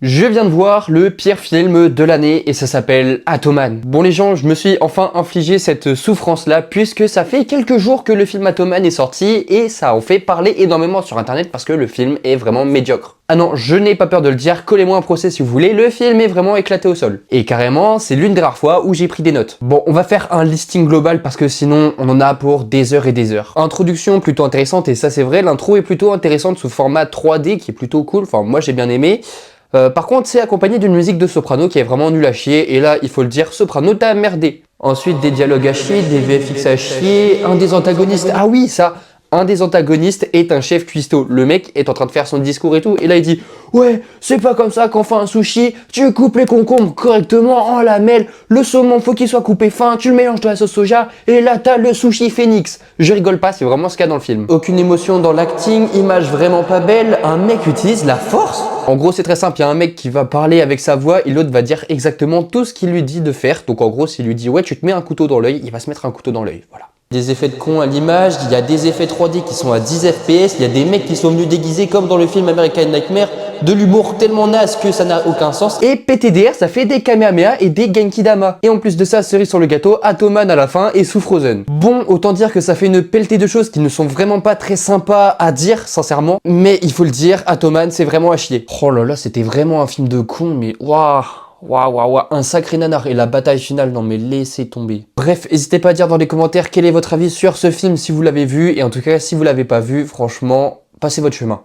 Je viens de voir le pire film de l'année et ça s'appelle Atoman. Bon les gens, je me suis enfin infligé cette souffrance là puisque ça fait quelques jours que le film Atoman est sorti et ça en fait parler énormément sur internet parce que le film est vraiment médiocre. Ah non, je n'ai pas peur de le dire, collez-moi un procès si vous voulez, le film est vraiment éclaté au sol. Et carrément, c'est l'une des rares fois où j'ai pris des notes. Bon, on va faire un listing global parce que sinon on en a pour des heures et des heures. Introduction plutôt intéressante et ça c'est vrai, l'intro est plutôt intéressante sous format 3D qui est plutôt cool, enfin moi j'ai bien aimé. Par contre, c'est accompagné d'une musique de soprano qui est vraiment nulle à chier. Et là, il faut le dire, soprano, t'as merdé. Ensuite, des dialogues à chier, des VFX à chier, un des antagonistes. Ah oui, ça. Un des antagonistes est un chef cuistot. Le mec est en train de faire son discours et tout. Et là, il dit ouais, c'est pas comme ça qu'on fait un sushi. Tu coupes les concombres correctement en lamelles. Le saumon, faut qu'il soit coupé fin. Tu le mélanges de la sauce soja. Et là, t'as le sushi phoenix. Je rigole pas, c'est vraiment ce qu'il y a dans le film. Aucune émotion dans l'acting, image vraiment pas belle. Un mec utilise la force. En gros, c'est très simple. Il y a un mec qui va parler avec sa voix et l'autre va dire exactement tout ce qu'il lui dit de faire. Donc en gros, s'il lui dit ouais, tu te mets un couteau dans l'œil, il va se mettre un couteau dans l'œil. Voilà. Des effets de con à l'image, il y a des effets 3D qui sont à 10 FPS, il y a des mecs qui sont venus déguisés comme dans le film American Nightmare, de l'humour tellement naze que ça n'a aucun sens. Et PTDR, ça fait des Kamehameha et des Genki Dama. Et en plus de ça, cerise sur le gâteau, Atoman à la fin et sous Frozen. Bon, autant dire que ça fait une pelletée de choses qui ne sont vraiment pas très sympas à dire, sincèrement. Mais il faut le dire, Atoman, c'est vraiment à chier. Oh là là, c'était vraiment un film de con, mais waouh. Waouh, un sacré nanar et la bataille finale, non mais laissez tomber. Bref, n'hésitez pas à dire dans les commentaires quel est votre avis sur ce film si vous l'avez vu et en tout cas si vous l'avez pas vu, franchement, passez votre chemin.